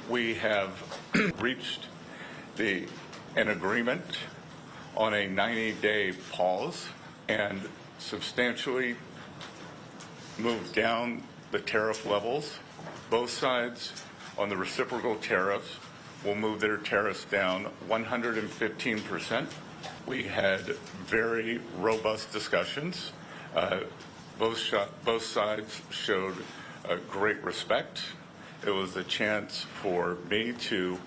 We have reached an agreement on a 90-day pause and substantially moved down the tariff levels. Both sides on the reciprocal tariffs will move their tariffs down 115%. We had very robust discussions. Both sides showed great respect. It was a chance for me to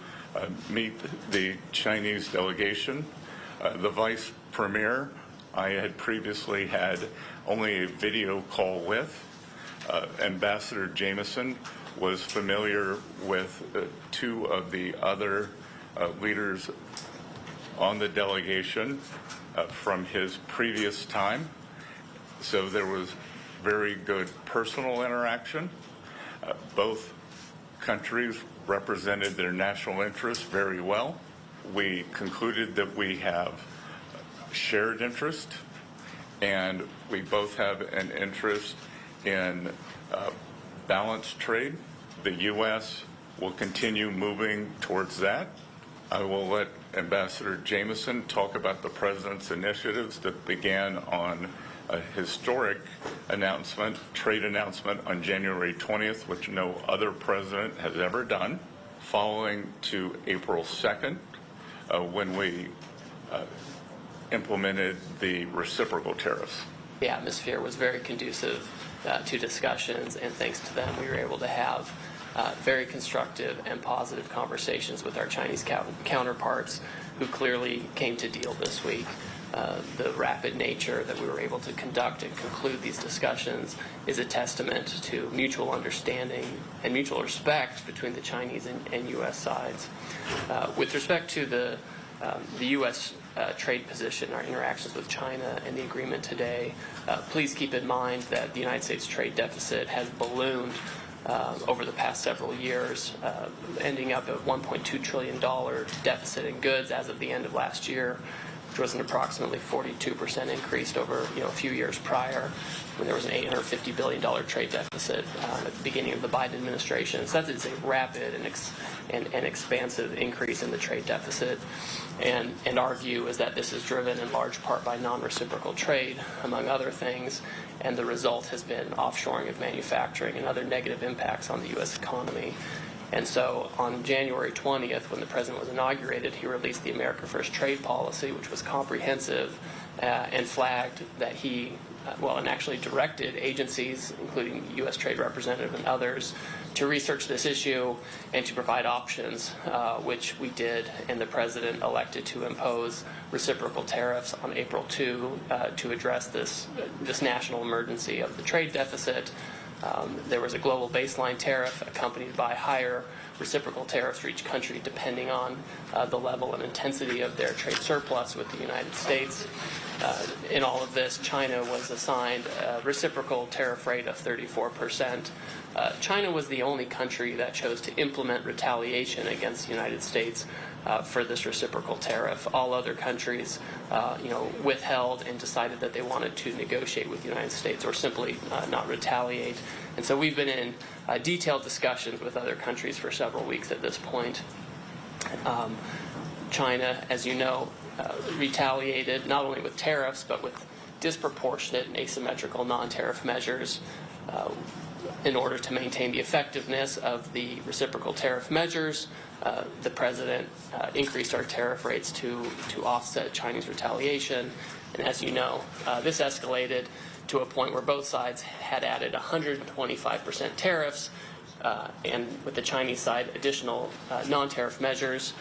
meet the Chinese delegation. The Vice Premier I had previously had only a video call with. Ambassador Jameson was familiar with two of the other leaders on the delegation from his previous time. So there was very good personal interaction. Both countries represented their national interests very well. We concluded that we have shared interest, and we both have an interest in balanced trade. The U.S. will continue moving towards that. I will let Ambassador Jameson talk about the President's initiatives that began on a historic trade announcement on January 20th, which no other president has ever done, following to April 2nd, when we implemented the reciprocal tariffs. The atmosphere was very conducive to discussions, and thanks to them, we were able to have very constructive and positive conversations with our Chinese counterparts, who clearly came to deal this week. The rapid nature that we were able to conduct and conclude these discussions is a testament to mutual understanding and mutual respect between the Chinese and U.S. sides. With respect to the U.S. Trade position, our interactions with China, and the agreement today, please keep in mind that the United States trade deficit has ballooned over the past several years, ending up at $1.2 trillion deficit in goods as of the end of last year, which was an approximately 42% increase over a few years prior, when there was an $850 billion trade deficit at the beginning of the Biden administration. So that is a rapid and expansive increase in the trade deficit. And our view is that this is driven in large part by non-reciprocal trade, among other things, and the result has been offshoring of manufacturing and other negative impacts on the U.S. economy. And so on January 20th, when the President was inaugurated, he released the America First trade policy, which was comprehensive and flagged that and actually directed agencies, including the U.S. Trade Representative and others, to research this issue and to provide options, which we did, and the President elected to impose reciprocal tariffs on April 2 to address this national emergency of the trade deficit. There was a global baseline tariff accompanied by higher reciprocal tariffs for each country depending on the level and intensity of their trade surplus with the United States. In all of this, China was assigned a reciprocal tariff rate of 34%. China was the only country that chose to implement retaliation against the United States for this reciprocal tariff. All other countries, withheld and decided that they wanted to negotiate with the United States or simply not retaliate. And so we've been in detailed discussions with other countries for several weeks at this point. China, as you know, retaliated not only with tariffs but with disproportionate and asymmetrical non-tariff measures in order to maintain the effectiveness of the reciprocal tariff measures. The President increased our tariff rates to offset Chinese retaliation. And as you know, this escalated to a point where both sides had added 125% tariffs, and with the Chinese side, additional non-tariff measures,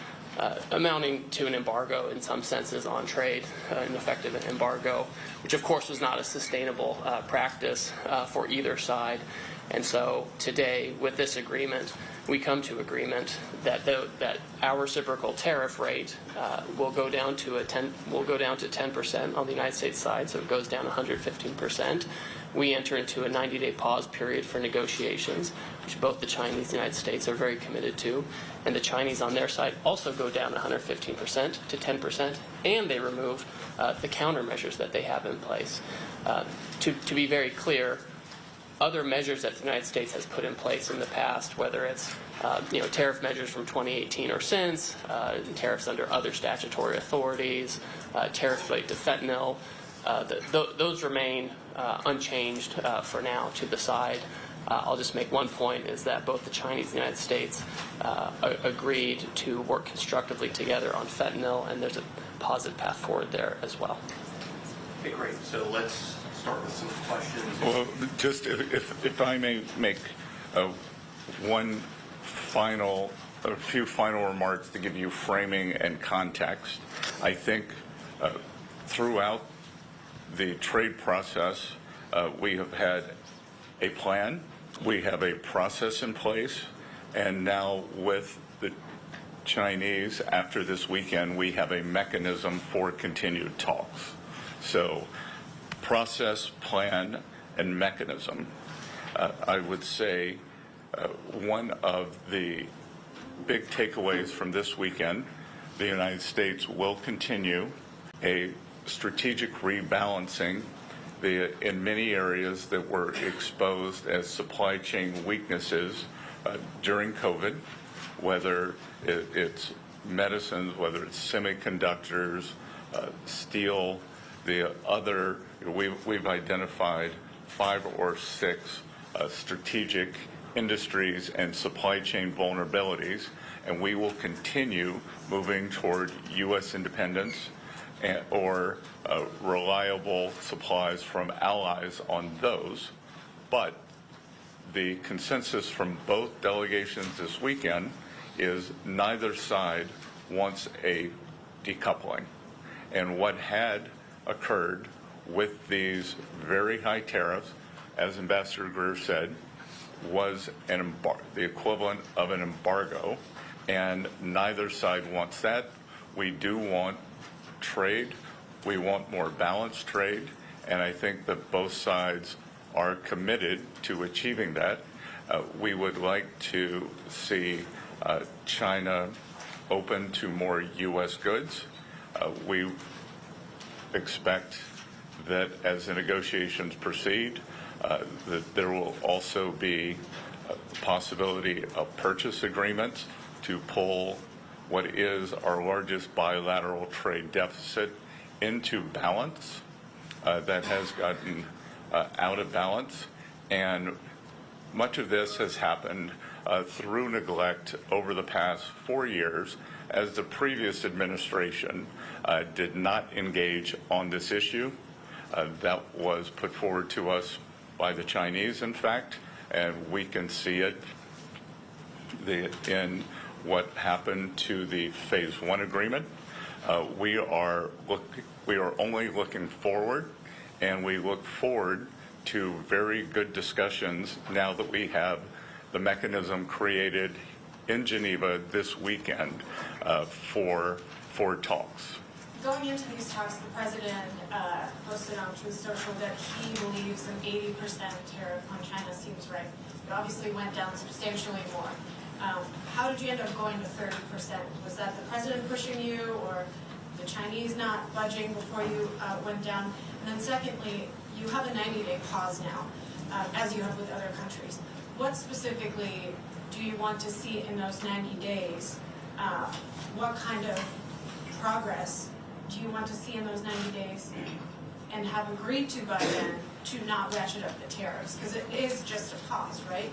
amounting to an embargo in some senses on trade, an effective embargo, which of course was not a sustainable practice for either side. And so today, with this agreement, we come to agreement that our reciprocal tariff rate will go down to 10% on the United States side, so it goes down 115%. We enter into a 90-day pause period for negotiations, which both the Chinese and the United States are very committed to, and the Chinese on their side also go down 115% to 10%, and they remove the countermeasures that they have in place. To be very clear, other measures that the United States has put in place in the past, whether it's tariff measures from 2018 or since, tariffs under other statutory authorities, tariffs related to fentanyl. Those remain unchanged for now to the side. I'll just make one point, is that both the Chinese and the United States agreed to work constructively together on fentanyl, and there's a positive path forward there as well. Okay, great. So let's start with some questions. Well, just if I may make a few final remarks to give you framing and context. I think throughout the trade process, we have had a plan, we have a process in place, and now with the Chinese, after this weekend, we have a mechanism for continued talks. So, process, plan, and mechanism. I would say one of the big takeaways from this weekend, the United States will continue a strategic rebalancing in many areas that were exposed as supply chain weaknesses during COVID, whether it's medicines, whether it's semiconductors, steel, we've identified 5 or 6 strategic industries and supply chain vulnerabilities, and we will continue moving toward U.S. independence or reliable supplies from allies on those. But the consensus from both delegations this weekend is neither side wants a decoupling. And what had occurred with these very high tariffs, as Ambassador Greer said, was the equivalent of an embargo, and neither side wants that. We do want trade. We want more balanced trade, and I think that both sides are committed to achieving that. We would like to see China open to more U.S. goods. We expect that as the negotiations proceed, that there will also be a possibility of purchase agreements to pull what is our largest bilateral trade deficit into balance that has gotten out of balance. And much of this has happened through neglect over the past 4 years, as the previous administration did not engage on this issue. That was put forward to us by the Chinese, in fact, and we can see it in what happened to the Phase 1 agreement. We are only looking forward, and we look forward to very good discussions now that we have the mechanism created in Geneva this weekend for talks. Going into these talks, the president posted on Truth Social that he believes an 80% tariff on China seems right. It obviously went down substantially more. How did you end up going to 30%? Was that the president pushing you, or the Chinese not budging before you went down? And then secondly, you have a 90-day pause now, as you have with other countries. What specifically do you want to see in those 90 days? What kind of progress do you want to see in those 90 days and have agreed to by then to not ratchet up the tariffs? Because it is just a pause, right?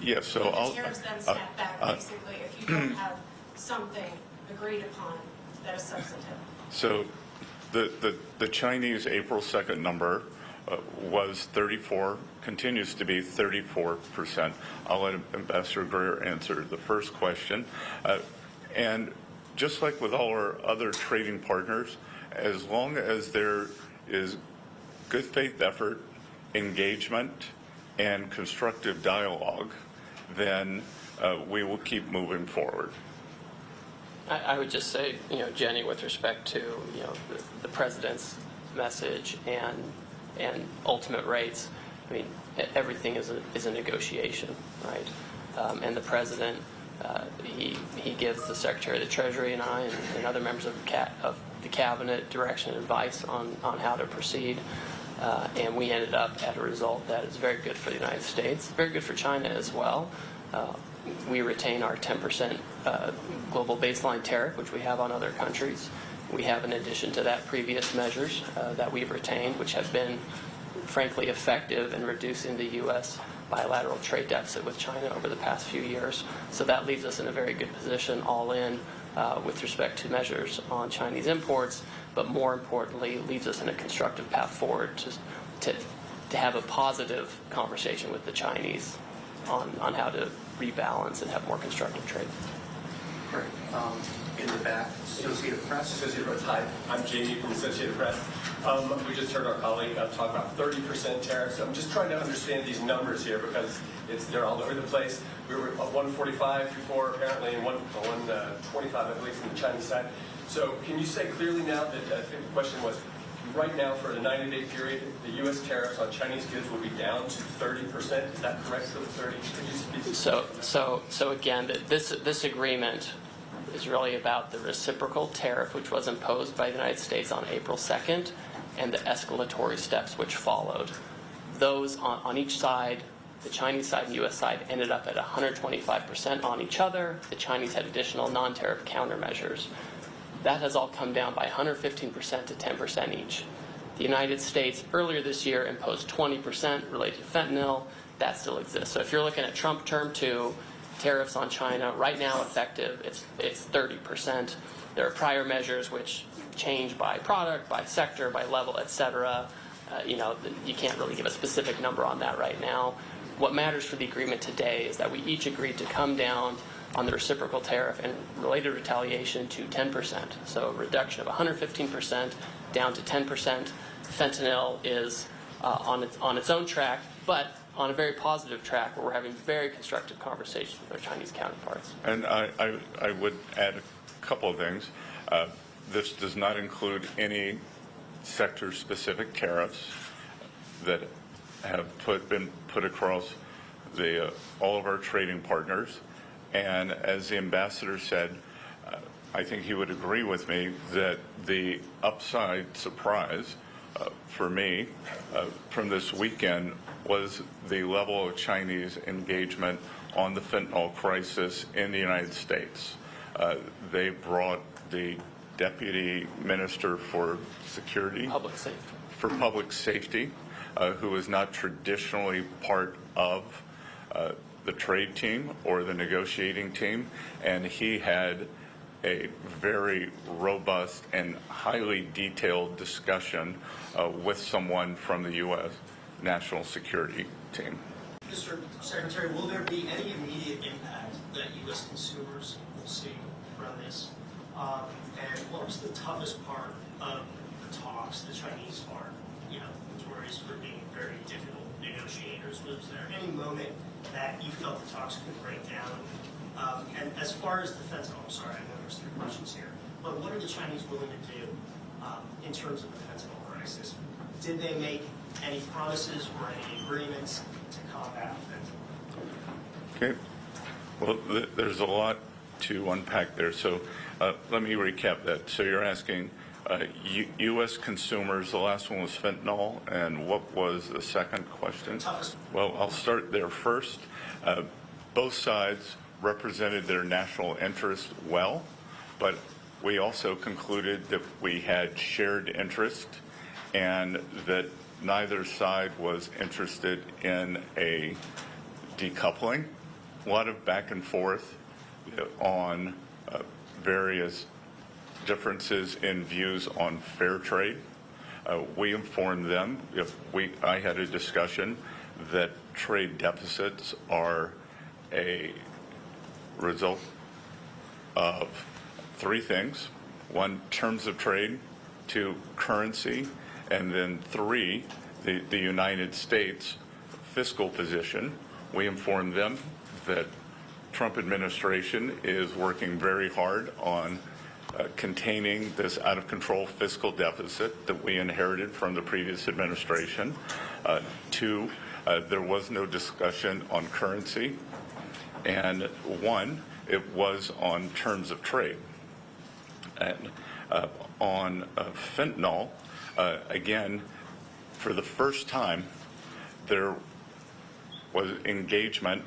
Yes, so the tariffs then snap back, basically, if you don't have something agreed upon that is substantive. So the Chinese April 2nd number was 34, continues to be 34%. I'll let Ambassador Greer answer the first question. And just like with all our other trading partners, as long as there is good faith effort, engagement, and constructive dialogue, then we will keep moving forward. I would just say, Jenny, with respect to, the president's message and ultimate rates, I mean, everything is a negotiation, right? And the president, he gives the Secretary of the Treasury and I and other members of the cabinet direction and advice on how to proceed. And we ended up at a result that is very good for the United States, very good for China as well. we retain our 10% global baseline tariff, which we have on other countries. We have, in addition to that, previous measures that we've retained, which have been, frankly, effective in reducing the U.S. bilateral trade deficit with China over the past few years. So that leaves us in a very good position all in with respect to measures on Chinese imports, but more importantly, leaves us in a constructive path forward to have a positive conversation with the Chinese on how to rebalance and have more constructive trade. Great. In the back, Associated Press. Associated Press. Hi, I'm Jamie from Associated Press. We just heard our colleague talk about 30% tariffs. I'm just trying to understand these numbers here because they're all over the place. We were at 145 before, apparently, and 125, I believe, from the Chinese side. So can you say clearly now that, I think the question was, right now for the 90-day period, the U.S. tariffs on Chinese goods will be down to 30%? Is that correct for the 30? Could you speak? So again, this agreement is really about the reciprocal tariff, which was imposed by the United States on April 2nd, and the escalatory steps which followed. Those on each side, the Chinese side and the U.S. side, ended up at 125% on each other. The Chinese had additional non-tariff countermeasures. That has all come down by 115% to 10% each. The United States earlier this year imposed 20% related to fentanyl. That still exists. So if you're looking at Trump Term 2, tariffs on China, right now effective, it's 30%. There are prior measures which change by product, by sector, by level, et cetera. You can't really give a specific number on that right now. What matters for the agreement today is that we each agreed to come down on the reciprocal tariff and related retaliation to 10%. So a reduction of 115% down to 10%. Fentanyl is on its own track, but on a very positive track where we're having very constructive conversations with our Chinese counterparts. And I would add a couple of things. This does not include any sector-specific tariffs that have been put across all of our trading partners. And as the ambassador said, I think he would agree with me that the upside surprise for me from this weekend was the level of Chinese engagement on the fentanyl crisis in the United States. They brought the Deputy Minister for Public Safety, who is not traditionally part of the trade team or the negotiating team, and he had a very robust and highly detailed discussion with someone from the U.S. National Security Team. Mr. Secretary, will there be any immediate impact that U.S. consumers will see from this? And what was the toughest part of the talks? The Chinese are, notorious for being very difficult negotiators. Was there any moment that you felt the talks could break down? And as far as the fentanyl, I'm sorry, I know there's 3 questions here, but what are the Chinese willing to do in terms of the fentanyl crisis? Did they make any promises or any agreements to combat fentanyl? Okay. Well, there's a lot to unpack there. So let me recap that. So you're asking U.S. consumers, the last one was fentanyl, and what was the second question? Well, I'll start there first. Both sides represented their national interest well, but we also concluded that we had shared interest and that neither side was interested in a decoupling. A lot of back and forth on various differences in views on fair trade. We informed them, I had a discussion that trade deficits are a result of 3 things. 1, terms of trade, 2, currency, and then 3, the United States fiscal position. We informed them that Trump administration is working very hard on containing this out-of-control fiscal deficit that we inherited from the previous administration. 2, there was no discussion on currency. And 1, it was on terms of trade. And on fentanyl, again, for the first time, there was engagement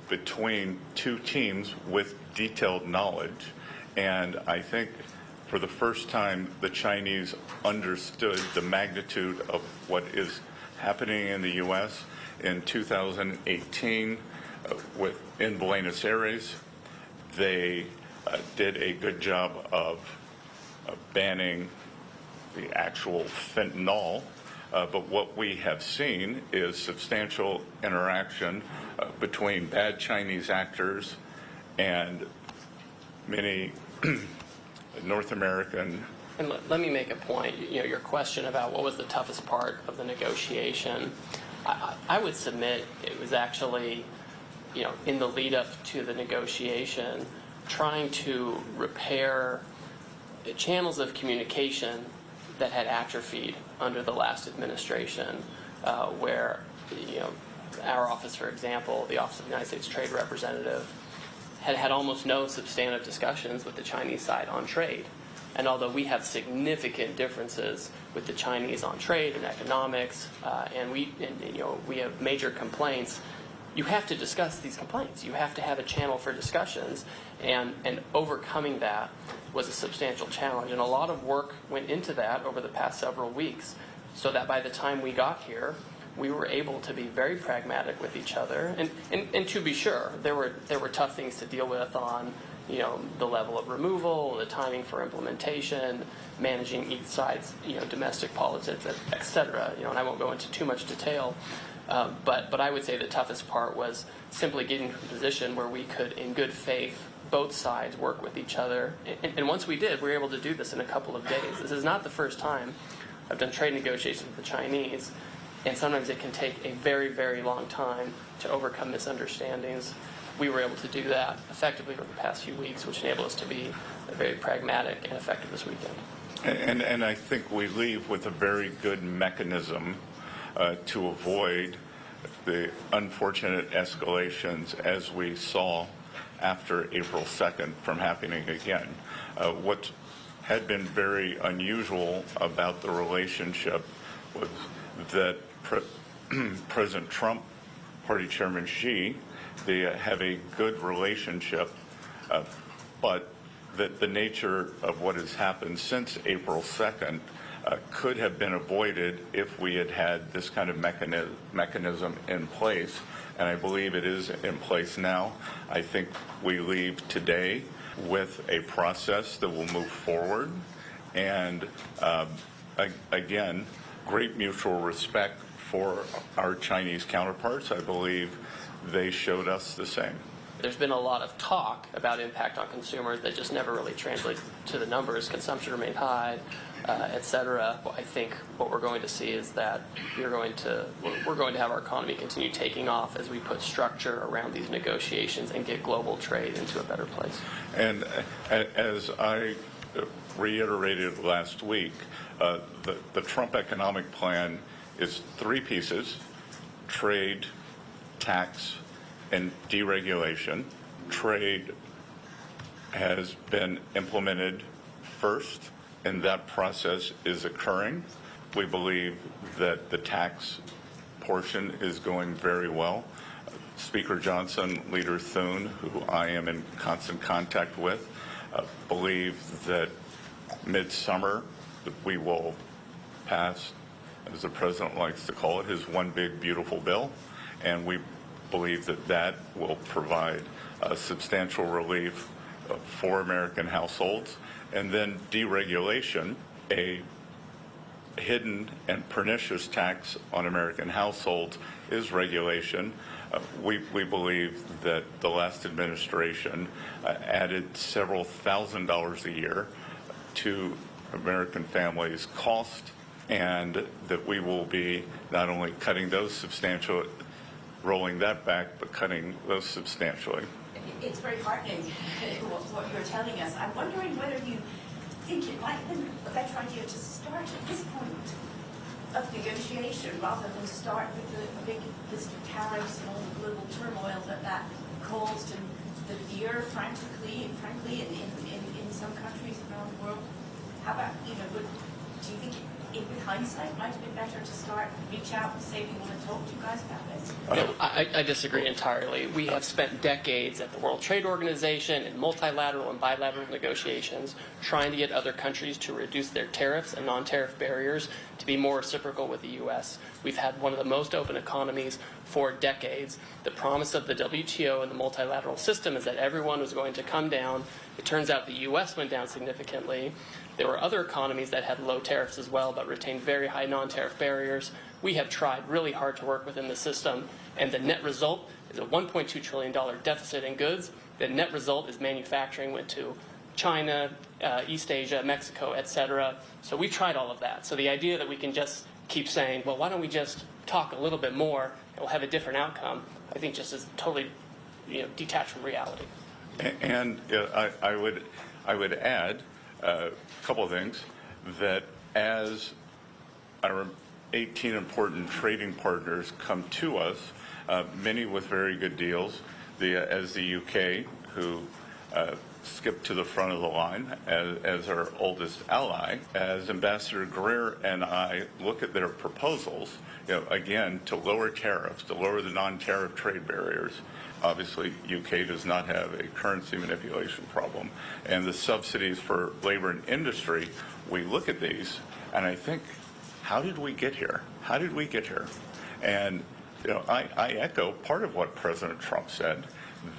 between two teams with detailed knowledge. And I think for the first time, the Chinese understood the magnitude of what is happening in the U.S. in 2018 in Buenos Aires. They did a good job of banning the actual fentanyl. But what we have seen is substantial interaction between bad Chinese actors and many North American. And let me make a point. Your question about what was the toughest part of the negotiation, I would submit it was actually, in the lead up to the negotiation, trying to repair channels of communication that had atrophied under the last administration, where, our office, for example, the Office of the United States Trade Representative, had almost no substantive discussions with the Chinese side on trade. And although we have significant differences with the Chinese on trade and economics, and we have major complaints, you have to discuss these complaints. You have to have a channel for discussions, and overcoming that was a substantial challenge. And a lot of work went into that over the past several weeks, so that by the time we got here, we were able to be very pragmatic with each other. And to be sure, there were tough things to deal with on the level of removal, the timing for implementation, managing each side's domestic politics, et cetera. And I won't go into too much detail. But I would say the toughest part was simply getting to a position where we could, in good faith, both sides work with each other. And once we did, we were able to do this in a couple of days. This is not the first time I've done trade negotiations with the Chinese, and sometimes it can take a very, very long time to overcome misunderstandings. We were able to do that effectively over the past few weeks, which enabled us to be very pragmatic and effective this weekend. And I think we leave with a very good mechanism to avoid the unfortunate escalations as we saw after April 2nd from happening again. What had been very unusual about the relationship was that President Trump, Party Chairman Xi, they have a good relationship, but that the nature of what has happened since April 2nd could have been avoided if we had had this kind of mechanism in place, and I believe it is in place now. I think we leave today with a process that will move forward, and again, great mutual respect for our Chinese counterparts. I believe they showed us the same. There's been a lot of talk about impact on consumers that just never really translates to the numbers. Consumption remained high, et cetera. I think what we're going to see is that we're going to have our economy continue taking off as we put structure around these negotiations and get global trade into a better place. And as I reiterated last week, the Trump economic plan is three pieces: trade, tax, and deregulation. Trade has been implemented first, and that process is occurring. We believe that the tax portion is going very well. Speaker Johnson, Leader Thune, who I am in constant contact with, believe that midsummer we will pass, as the president likes to call it, his one big beautiful bill, and we believe that that will provide substantial relief for American households. And then deregulation, a hidden and pernicious tax on American households, is regulation. We believe that the last administration added several $1,000s a year to American families' cost, and that we will be not only cutting those substantial, rolling that back, but cutting those substantially. It's very heartening what you're telling us. I'm wondering whether you think it might have been a better idea to start at this point of negotiation rather than start with the big list of tariffs and all the global turmoil that caused, and the fear, frankly, in some countries around the world. How about, do you think with hindsight, might have been better to reach out and say we want to talk to you guys about this? No, I disagree entirely. We have spent decades at the World Trade Organization in multilateral and bilateral negotiations trying to get other countries to reduce their tariffs and non-tariff barriers to be more reciprocal with the U.S. We've had one of the most open economies for decades. The promise of the WTO and the multilateral system is that everyone was going to come down. It turns out the U.S. went down significantly. There were other economies that had low tariffs as well, but retained very high non-tariff barriers. We have tried really hard to work within the system, and the net result is a $1.2 trillion deficit in goods. The net result is manufacturing went to China, East Asia, Mexico, et cetera. So we tried all of that. So the idea that we can just keep saying, well, why don't we just talk a little bit more and we'll have a different outcome, I think just is totally detached from reality. And I would add a couple of things, that as our 18 important trading partners come to us, many with very good deals, as the UK, who skipped to the front of the line as our oldest ally, as Ambassador Greer and I look at their proposals, again, to lower tariffs, to lower the non-tariff trade barriers. Obviously, UK does not have a currency manipulation problem. And the subsidies for labor and industry, we look at these, and I think, how did we get here? How did we get here? And I echo part of what President Trump said,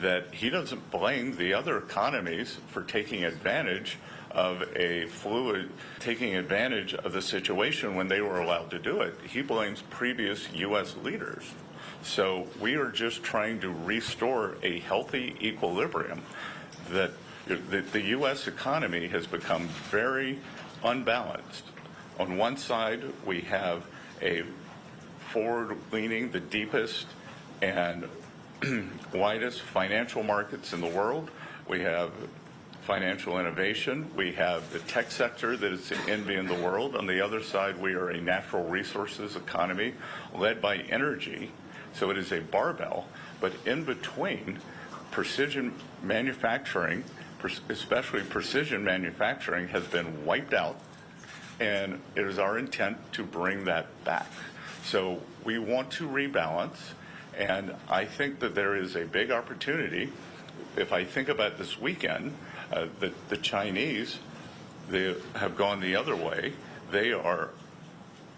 that he doesn't blame the other economies for taking advantage of taking advantage of the situation when they were allowed to do it. He blames previous U.S. leaders. So we are just trying to restore a healthy equilibrium. That the U.S. economy has become very unbalanced. On one side, we have a forward-leaning, the deepest and widest financial markets in the world. We have financial innovation. We have the tech sector that is the envy in the world. On the other side, we are a natural resources economy led by energy. So it is a barbell. But in between, precision manufacturing, especially precision manufacturing, has been wiped out. And it is our intent to bring that back. So we want to rebalance. And I think that there is a big opportunity. If I think about this weekend, the Chinese, they have gone the other way. They are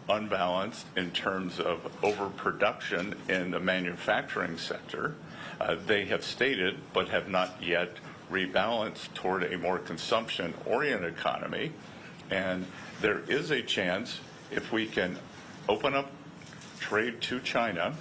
unbalanced in terms of overproduction in the manufacturing sector. They have stated, but have not yet rebalanced toward a more consumption-oriented economy. And there is a chance, if we can open up trade to China,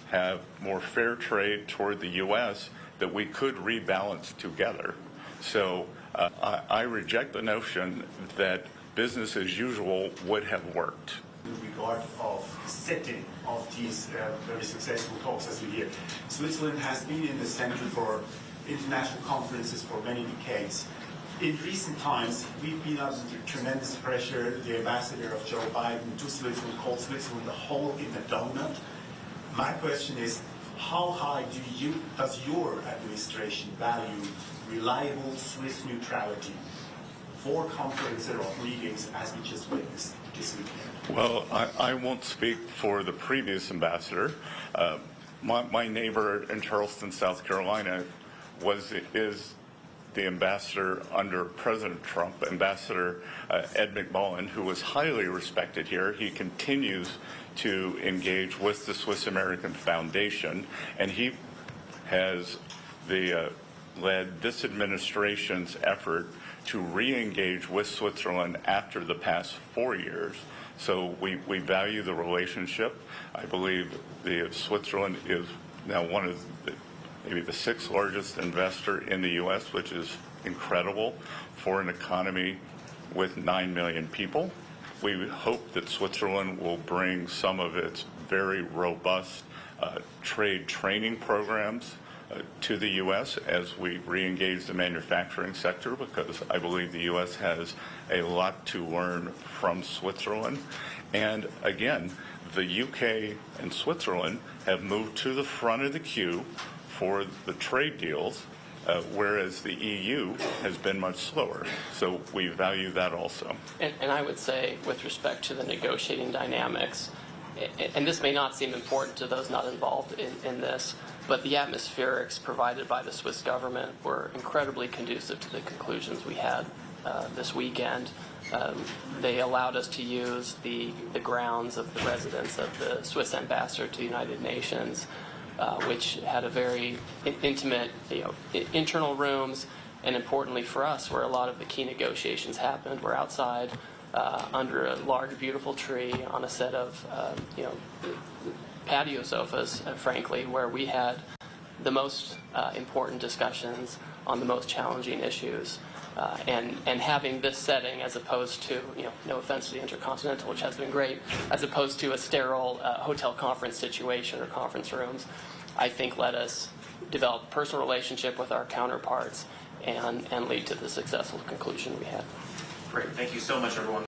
have more fair trade toward the U.S., that we could rebalance together. So I reject the notion that business as usual would have worked. In regard of setting of these very successful talks, as we hear, Switzerland has been in the center for international conferences for many decades. In recent times, we've been under tremendous pressure. The ambassador of Joe Biden to Switzerland called Switzerland the hole in the donut. My question is, how high does your administration value reliable Swiss neutrality for conferences or meetings as we just witnessed this weekend? Well, I won't speak for the previous ambassador. My neighbor in Charleston, South Carolina, is the ambassador under President Trump, Ambassador Ed McMullen, who was highly respected here. He continues to engage with the Swiss American Foundation, and he has led this administration's effort to re-engage with Switzerland after the past 4 years. So we value the relationship. I believe Switzerland is now one of maybe the sixth largest investor in the U.S., which is incredible for an economy with 9 million people. We hope that Switzerland will bring some of its very robust trade training programs to the U.S. as we re-engage the manufacturing sector, because I believe the U.S. has a lot to learn from Switzerland. And again, the U.K. and Switzerland have moved to the front of the queue for the trade deals. whereas the EU has been much slower. So we value that also. And I would say, with respect to the negotiating dynamics, and this may not seem important to those not involved in this, but the atmospherics provided by the Swiss government were incredibly conducive to the conclusions we had this weekend. They allowed us to use the grounds of the residence of the Swiss ambassador to the United Nations, which had a very intimate, internal rooms, and importantly for us, where a lot of the key negotiations happened, were outside under a large, beautiful tree on a set of, patio sofas, frankly, where we had the most important discussions on the most challenging issues. And having this setting, as opposed to, no offense to the Intercontinental, which has been great, as opposed to a sterile hotel conference situation or conference rooms, I think let us develop a personal relationship with our counterparts and lead to the successful conclusion we had. Great. Thank you so much, everyone.